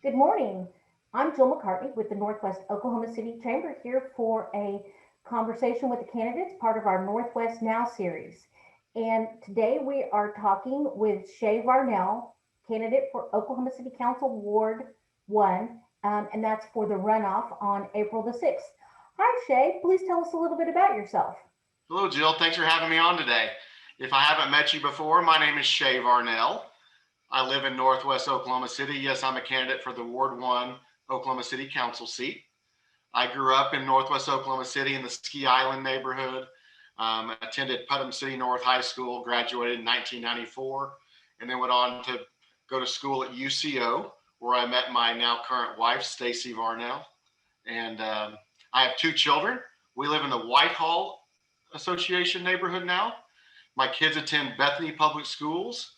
Good morning. I'm Jill McCartney with the Northwest Oklahoma City Chamber here for a conversation with the candidates, part of our Northwest Now series. And today we are talking with Shay Varnell, candidate for Oklahoma City Council Ward 1, and that's for the runoff on April the 6th. Hi, Shay. Please tell us a little bit about yourself. Hello, Jill. Thanks for having me on today. If I haven't met you before, my name is Shay Varnell. I live in Northwest Oklahoma City. Yes, I'm a candidate for the Ward 1 Oklahoma City Council seat. I grew up in Northwest Oklahoma City in the Ski Island neighborhood. Attended Putnam City North High School, graduated in 1994, and then went on to go to school at UCO, where I met my now current wife, Stacy Varnell. And I have two children. We live in the Whitehall Association neighborhood now. My kids attend Bethany Public Schools.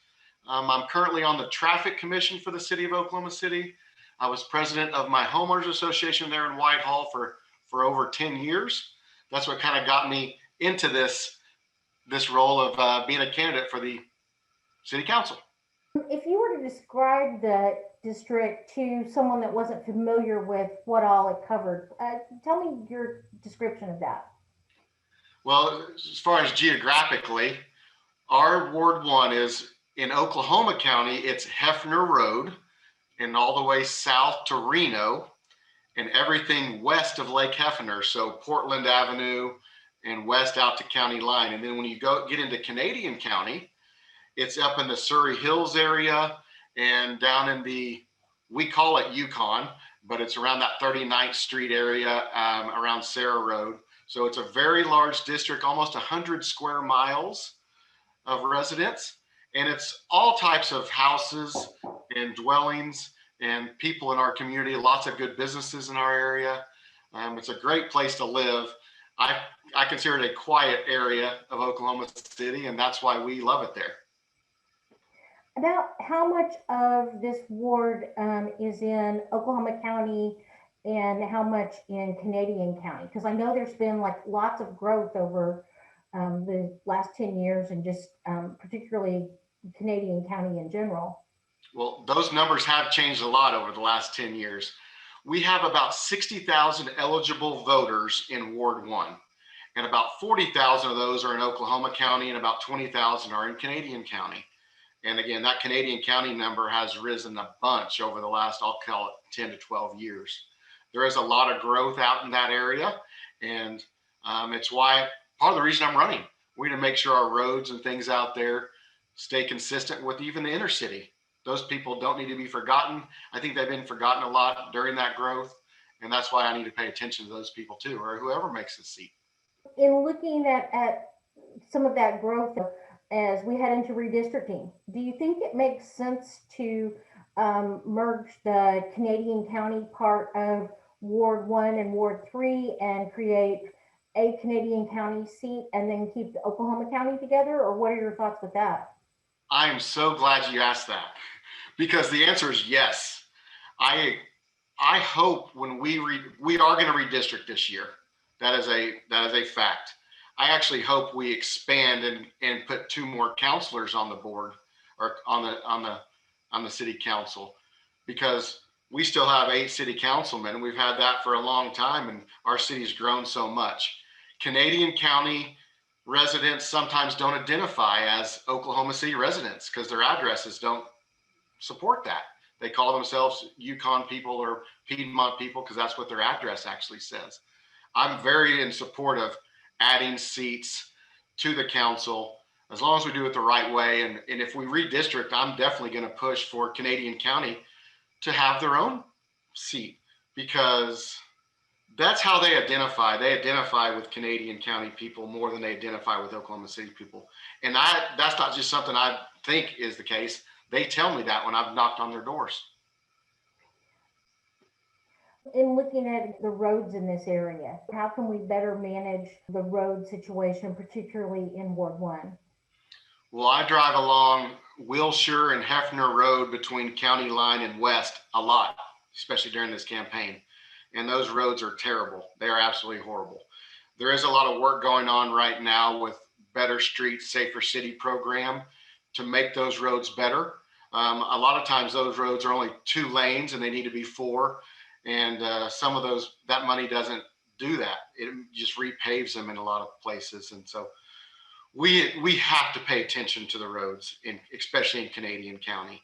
I'm currently on the Traffic Commission for the City of Oklahoma City. I was president of my homeowners association there in Whitehall for over 10 years. That's what kind of got me into this role of being a candidate for the city council. If you were to describe the district to someone that wasn't familiar with what all it covered, tell me your description of that. Well, as far as geographically, our Ward 1 is in Oklahoma County. It's Hefner Road and all the way south to Reno and everything west of Lake Hefner. So Portland Avenue and west out to county line. And then when you get into Canadian County, it's up in the Surrey Hills area and down in we call it Yukon, but it's around that 39th Street area around Sarah Road. So it's a very large district, almost 100 square miles of residents. And it's all types of houses and dwellings and people in our community, lots of good businesses in our area. It's a great place to live. I consider it a quiet area of Oklahoma City, and that's why we love it there. About how much of this ward is in Oklahoma County and how much in Canadian County? Because I know there's been like lots of growth over the last 10 years and just particularly Canadian County in general. Well, those numbers have changed a lot over the last 10 years. We have about 60,000 eligible voters in Ward 1, and about 40,000 of those are in Oklahoma County and about 20,000 are in Canadian County. And again, that Canadian County number has risen a bunch over the last, I'll call it 10 to 12 years. There is a lot of growth out in that area. And it's why part of the reason I'm running. We're going to make sure our roads and things out there stay consistent with even the inner city. Those people don't need to be forgotten. I think they've been forgotten a lot during that growth. And that's why I need to pay attention to those people too, or whoever makes the seat. In looking at some of that growth as we head into redistricting, do you think it makes sense to merge the Canadian County part of Ward 1 and Ward 3 and create a Canadian County seat and then keep the Oklahoma County together? Or what are your thoughts with that? I am so glad you asked that, because the answer is yes. I hope when we are going to redistrict this year. That is a fact. I actually hope we expand and put 2 more counselors on the board or on the city council, because we still have 8 city councilmen. We've had that for a long time, and our city's grown so much. Canadian County residents sometimes don't identify as Oklahoma City residents because their addresses don't support that. They call themselves Yukon people or Piedmont people because that's what their address actually says. I'm very in support of adding seats to the council as long as we do it the right way. And if we redistrict, I'm definitely going to push for Canadian County to have their own seat, because that's how they identify. They identify with Canadian County people more than they identify with Oklahoma City people. And that's not just something I think is the case. They tell me that when I've knocked on their doors. In looking at the roads in this area, how can we better manage the road situation, particularly in Ward 1? Well, I drive along Wilshire and Hefner Road between County Line and West a lot, especially during this campaign. And those roads are terrible. They are absolutely horrible. There is a lot of work going on right now with Better Streets, Safer City program to make those roads better. A lot of times those roads are only 2 lanes and they need to be 4. And some of those, that money doesn't do that. It just repaves them in a lot of places. And so we have to pay attention to the roads, especially in Canadian County.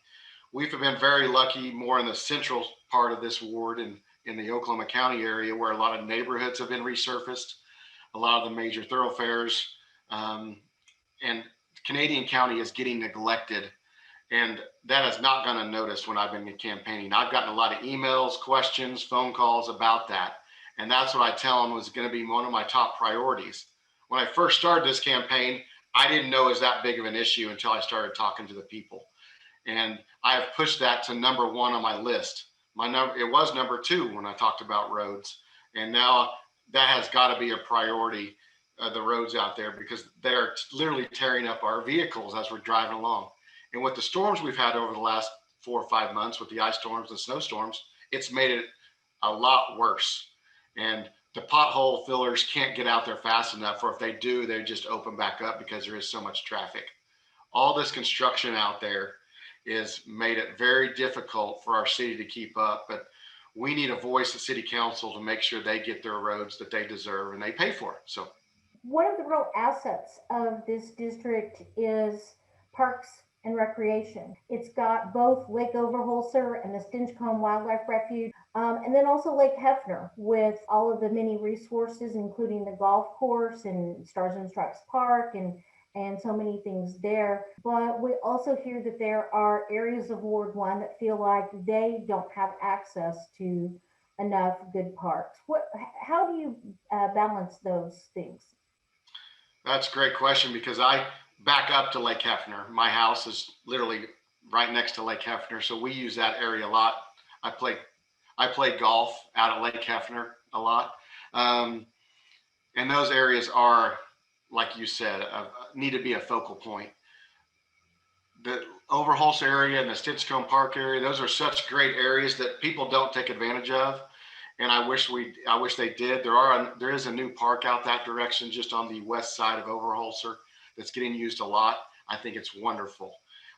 We've been very lucky more in the central part of this ward and in the Oklahoma County area, where a lot of neighborhoods have been resurfaced, a lot of the major thoroughfares, and Canadian County is getting neglected. And that has not gone unnoticed when I've been campaigning. I've gotten a lot of emails, questions, phone calls about that. And that's what I tell them was going to be one of my top priorities. When I first started this campaign, I didn't know it was that big of an issue until I started talking to the people. And I have pushed that to number 1 on my list. It was number 2 when I talked about roads. And now that has got to be a priority, the roads out there, because they're literally tearing up our vehicles as we're driving along. And with the storms we've had over the last 4 or 5 months, with the ice storms and snowstorms, it's made it a lot worse. And the pothole fillers can't get out there fast enough, or if they do, they just open back up because there is so much traffic. All this construction out there is made it very difficult for our city to keep up, but we need a voice at city council to make sure they get their roads that they deserve and they pay for it. So one of the real assets of this district is parks and recreation. It's got both Lake Overholser and the Stinchcombe Wildlife Refuge, and then also Lake Hefner with all of the many resources, including the golf course and Stars and Stripes Park and so many things there. But we also hear that there are areas of Ward 1 that feel like they don't have access to enough good parks. How do you balance those things? that's a great question, because I back up to Lake Hefner. My house is literally right next to Lake Hefner, so we use that area a lot. I play golf out at Lake Hefner a lot, and those areas are, like you said, need to be a focal point. The Overholser area and the Stinchcombe Park area, those are such great areas that people don't take advantage of. And I wish they did. There is a new park out that direction, just on the west side of Overholser, that's getting used a lot. I think it's wonderful.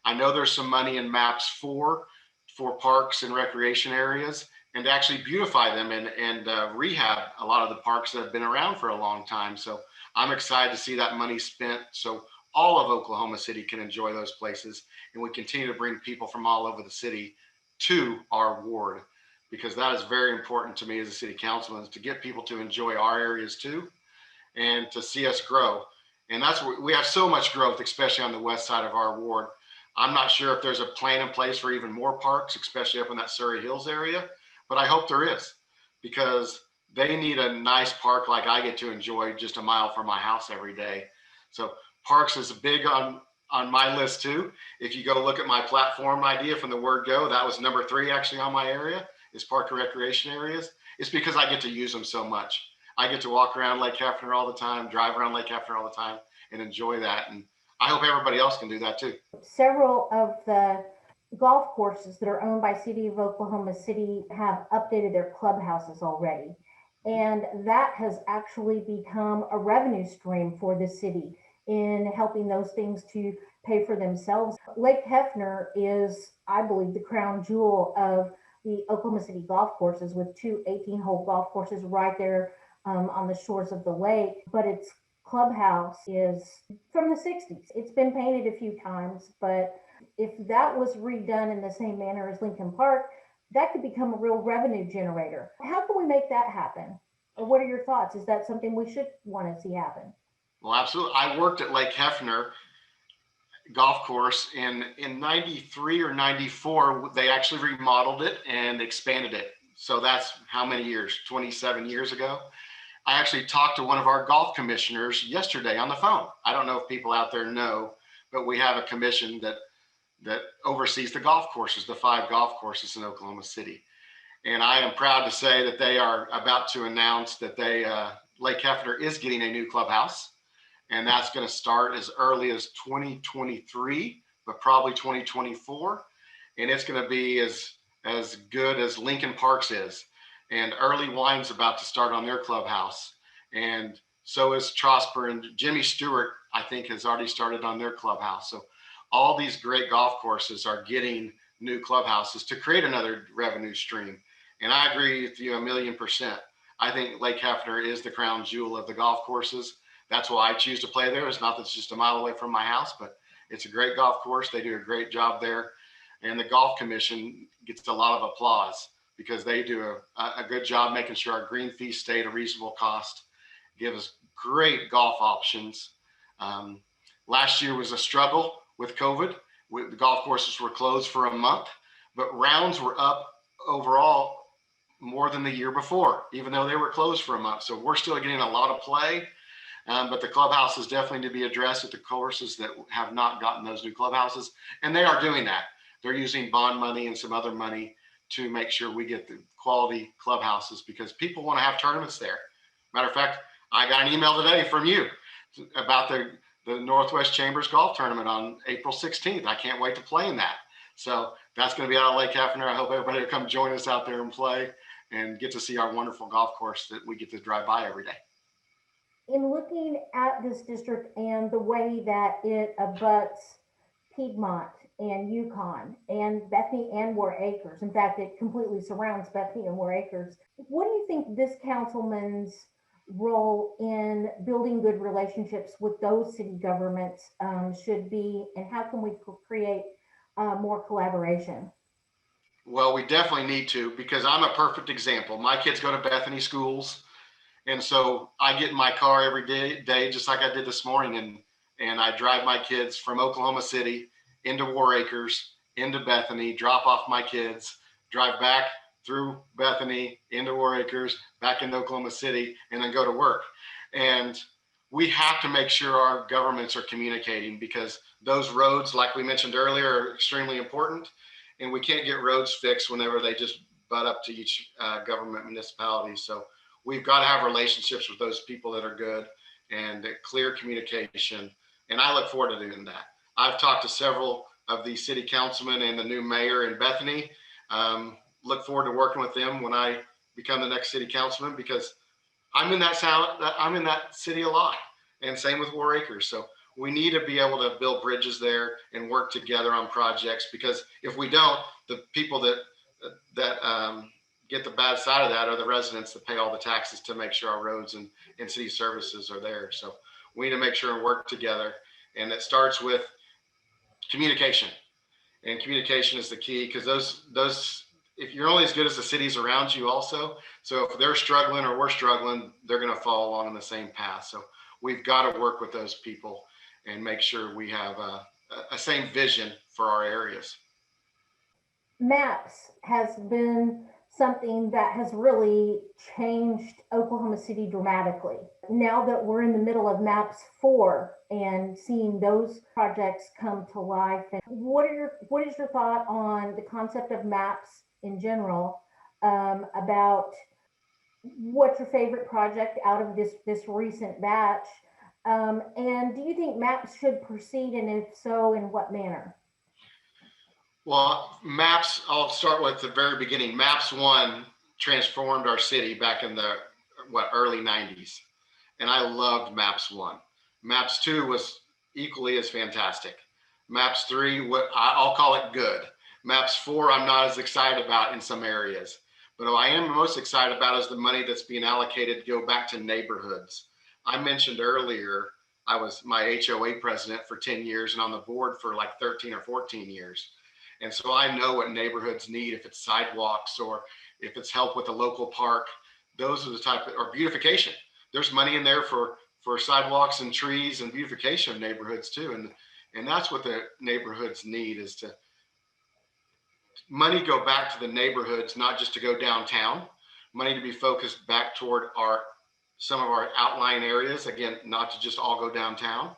I know there's some money in maps for parks and recreation areas, and to actually beautify them and rehab a lot of the parks that have been around for a long time. So I'm excited to see that money spent so all of Oklahoma City can enjoy those places, and we continue to bring people from all over the city to our ward, because that is very important to me as a city councilman, is to get people to enjoy our areas too, and to see us grow. And that's where we have so much growth, especially on the west side of our ward. I'm not sure if there's a plan in place for even more parks, especially up in that Surrey Hills area, but I hope there is, because they need a nice park like I get to enjoy just a mile from my house every day. So parks is big on my list too. If you go look at my platform idea from the word go, that was number 3 actually on my area, is park and recreation areas. It's because I get to use them so much. I get to walk around Lake Hefner all the time, drive around Lake Hefner all the time, and enjoy that. And I hope everybody else can do that too. Several of the golf courses that are owned by City of Oklahoma City have updated their clubhouses already. And that has actually become a revenue stream for the city in helping those things to pay for themselves. Lake Hefner is, I believe, the crown jewel of the Oklahoma City golf courses, with 2 18-hole golf courses right there on the shores of the lake. But its clubhouse is from the 60s. It's been painted a few times, but if that was redone in the same manner as Lincoln Park, that could become a real revenue generator. How can we make that happen? Or what are your thoughts? Is that something we should want to see happen? Well, absolutely. I worked at Lake Hefner golf course in 93 or 94. They actually remodeled it and expanded it. So that's how many years? 27 years ago. I actually talked to one of our golf commissioners yesterday on the phone. I don't know if people out there know, but we have a commission that oversees the golf courses, the 5 golf courses in Oklahoma City. And I am proud to say that they are about to announce that Lake Hefner is getting a new clubhouse. And that's going to start as early as 2023, but probably 2024. And it's going to be as good as Lincoln Parks is. And Early Wine's about to start on their clubhouse. And so is Trosper, and Jimmy Stewart, I think, has already started on their clubhouse. So all these great golf courses are getting new clubhouses to create another revenue stream. And I agree with you 1,000,000%. I think Lake Hefner is the crown jewel of the golf courses. That's why I choose to play there. It's not that it's just a mile away from my house, but it's a great golf course. They do a great job there. And the golf commission gets a lot of applause because they do a good job making sure our green fees stay at a reasonable cost, give us great golf options. Last year was a struggle with COVID. The golf courses were closed for a month, but rounds were up overall more than the year before, even though they were closed for a month. So we're still getting a lot of play, but the clubhouses definitely need to be addressed at the courses that have not gotten those new clubhouses. And they are doing that. They're using bond money and some other money to make sure we get the quality clubhouses because people want to have tournaments there. Matter of fact, I got an email today from you about the Northwest Chambers Golf Tournament on April 16th. I can't wait to play in that. So that's going to be out of Lake Hefner. I hope everybody will come join us out there and play and get to see our wonderful golf course that we get to drive by every day. In looking at this district and the way that it abuts Piedmont and Yukon and Bethany and Warr Acres, in fact, it completely surrounds Bethany and Warr Acres, what do you think this councilman's role in building good relationships with those city governments should be, and how can we create more collaboration? Well, we definitely need to, because I'm a perfect example. My kids go to Bethany schools, and so I get in my car every day just like I did this morning, and I drive my kids from Oklahoma City into Warr Acres, into Bethany, drop off my kids, drive back through Bethany, into Warr Acres, back into Oklahoma City, and then go to work. And we have to make sure our governments are communicating because those roads, like we mentioned earlier, are extremely important. And we can't get roads fixed whenever they just butt up to each government municipality. So we've got to have relationships with those people that are good and clear communication. And I look forward to doing that. I've talked to several of the city councilmen and the new mayor in Bethany. Look forward to working with them when I become the next city councilman because I'm in that city a lot, and same with Warr Acres. So we need to be able to build bridges there and work together on projects because if we don't, the people that get the bad side of that are the residents that pay all the taxes to make sure our roads and city services are there. So we need to make sure and work together, and it starts with communication. And communication is the key because those if you're only as good as the cities around you also. So if they're struggling or we're struggling, they're going to follow along in the same path. So we've got to work with those people and make sure we have a same vision for our areas. Maps has been something that has really changed Oklahoma City dramatically. Now that we're in the middle of Maps 4 and seeing those projects come to life, and what is your thought on the concept of maps in general, about what's your favorite project out of this recent batch? And do you think maps should proceed, and if so, in what manner? Well, maps, I'll start with the very beginning. Maps 1 transformed our city back in the early 90s. And I loved Maps 1. Maps 2 was equally as fantastic. Maps 3, I'll call it good. Maps 4, I'm not as excited about in some areas. But what I am most excited about is the money that's being allocated to go back to neighborhoods. I mentioned earlier, I was my HOA president for 10 years and on the board for like 13 or 14 years. And so I know what neighborhoods need, if it's sidewalks or if it's help with a local park. Those are the type of, or beautification. There's money in there for sidewalks and trees and beautification of neighborhoods too. And that's what the neighborhoods need, is to money go back to the neighborhoods, not just to go downtown, money to be focused back toward some of our outlying areas. Again, not to just all go downtown.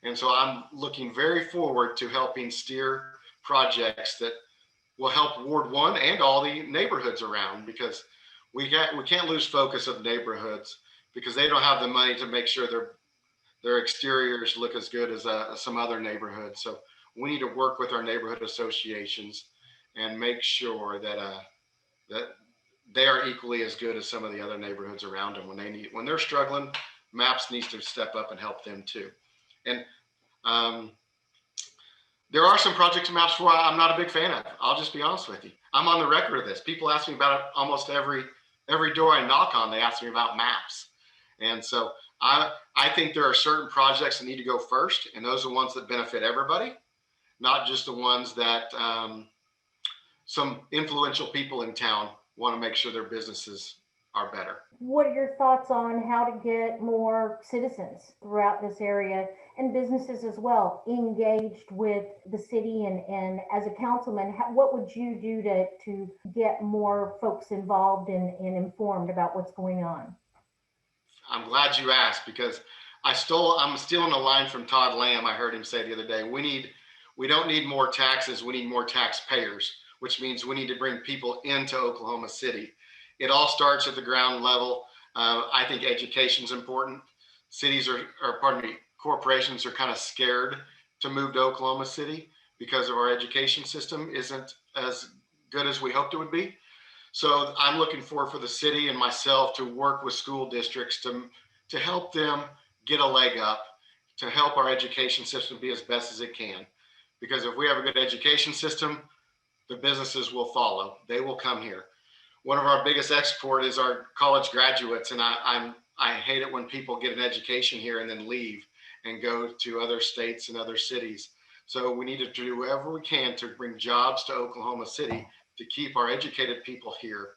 And so I'm looking very forward to helping steer projects that will help Ward 1 and all the neighborhoods around, because we can't lose focus of neighborhoods because they don't have the money to make sure their exteriors look as good as some other neighborhoods. So we need to work with our neighborhood associations and make sure that they are equally as good as some of the other neighborhoods around them. When they're struggling, Maps needs to step up and help them too. And There are some projects in maps where I'm not a big fan of. I'll just be honest with you. I'm on the record of this. People ask me about it almost every door I knock on. They ask me about maps, and so I think there are certain projects that need to go first, and those are the ones that benefit everybody, not just the ones that some influential people in town want to make sure their businesses are better. What are your thoughts on how to get more citizens throughout this area and businesses as well engaged with the city? And as a councilman, what would you do to get more folks involved and informed about what's going on? I'm glad you asked, because I'm stealing a line from Todd Lamb. I heard him say the other day, we don't need more taxes, we need more taxpayers, which means we need to bring people into Oklahoma City. It all starts at the ground level. I think education is important. Corporations are kind of scared to move to Oklahoma City because of our education system isn't as good as we hoped it would be. So I'm looking for the city and myself to work with school districts to help them get a leg up, to help our education system be as best as it can. Because if we have a good education system, the businesses will follow. They will come here. One of our biggest export is our college graduates, and I hate it when people get an education here and then leave and go to other states and other cities. So we need to do whatever we can to bring jobs to Oklahoma City, to keep our educated people here,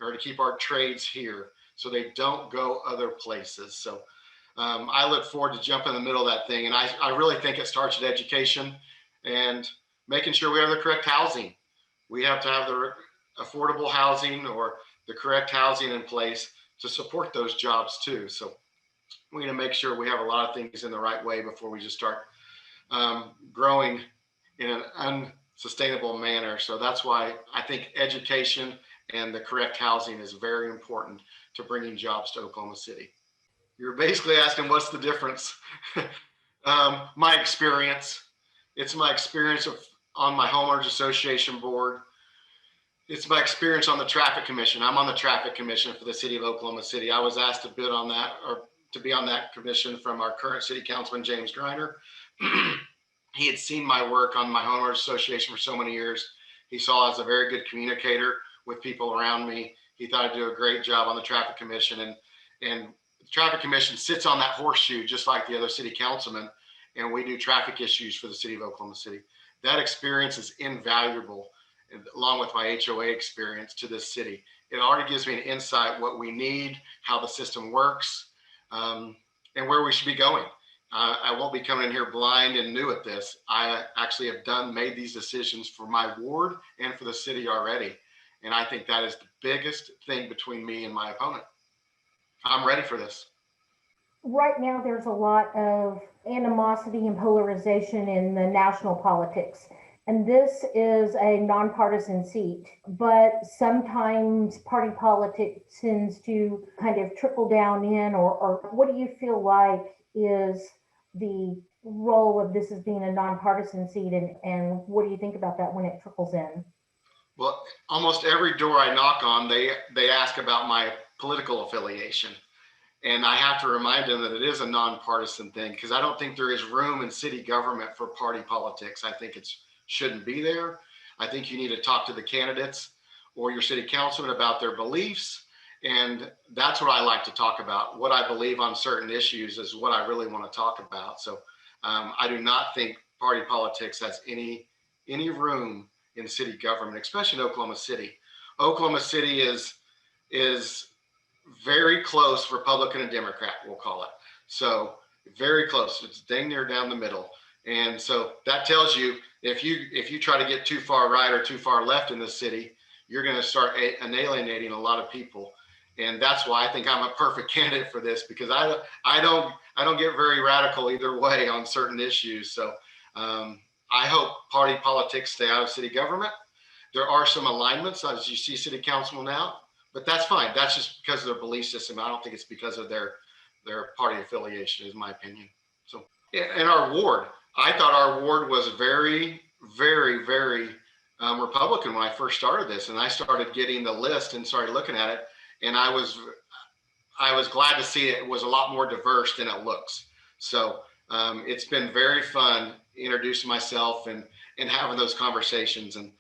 or to keep our trades here so they don't go other places. So I look forward to jumping in the middle of that thing. And I really think it starts at education and making sure we have the correct housing. We have to have the affordable housing or the correct housing in place to support those jobs too. So we're going to make sure we have a lot of things in the right way before we just start growing in an unsustainable manner. So that's why I think education and the correct housing is very important to bringing jobs to Oklahoma City. You're basically asking what's the difference. My experience. It's my experience on my homeowners association board. It's my experience on the traffic commission. I'm on the traffic commission for the city of Oklahoma City. I was asked to bid on that, or to be on that commission, from our current city councilman, James Greiner. He had seen my work on my homeowners association for so many years. He saw I was a very good communicator with people around me. He thought I'd do a great job on the traffic commission, and the traffic commission sits on that horseshoe just like the other city councilmen, and we do traffic issues for the city of Oklahoma City. That experience is invaluable, along with my HOA experience, to this city. It already gives me an insight what we need, how the system works, and where we should be going. I won't be coming in here blind and new at this. I actually have made these decisions for my ward and for the city already. And I think that is the biggest thing between me and my opponent. I'm ready for this. Right now, there's a lot of animosity and polarization in the national politics. And this is a nonpartisan seat, but sometimes party politics tends to kind of trickle down in, or what do you feel like is the role of this as being a nonpartisan seat, and what do you think about that when it trickles in? Well, almost every door I knock on, they ask about my political affiliation. And I have to remind them that it is a nonpartisan thing, because I don't think there is room in city government for party politics. I think it shouldn't be there. I think you need to talk to the candidates or your city councilman about their beliefs. And that's what I like to talk about. What I believe on certain issues is what I really want to talk about. So I do not think party politics has any room in city government, especially in Oklahoma City. Oklahoma City is very close Republican and Democrat, we'll call it. So very close. It's dang near down the middle. And so that tells you if you try to get too far right or too far left in the city, you're going to start alienating a lot of people. And that's why I think I'm a perfect candidate for this, because I don't get very radical either way on certain issues. So I hope party politics stay out of city government. There are some alignments, as you see city council now, but that's fine. That's just because of their belief system. I don't think it's because of their party affiliation, is my opinion. So in our ward, I thought our ward was very, very, very Republican when I first started this, and I started getting the list and started looking at it, and I was glad to see it was a lot more diverse than it looks. So It's been very fun introducing myself and having those conversations. And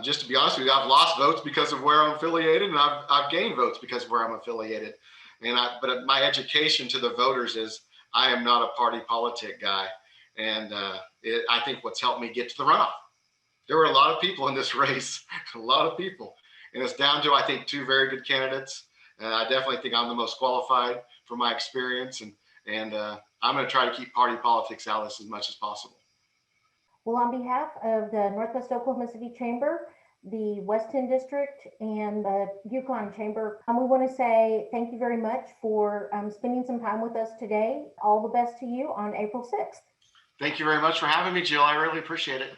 just to be honest with you, I've lost votes because of where I'm affiliated, and I've gained votes because of where I'm affiliated. But my education to the voters is I am not a party politic guy. And I think what's helped me get to the runoff. There were a lot of people in this race, a lot of people. And it's down to, I think, two very good candidates. And I definitely think I'm the most qualified for my experience. And I'm going to try to keep party politics out of this as much as possible. Well, on behalf of the Northwest Oklahoma City Chamber, the WestTen District, and the Yukon Chamber, we want to say thank you very much for spending some time with us today. All the best to you on April 6th. Thank you very much for having me, Jill. I really appreciate it.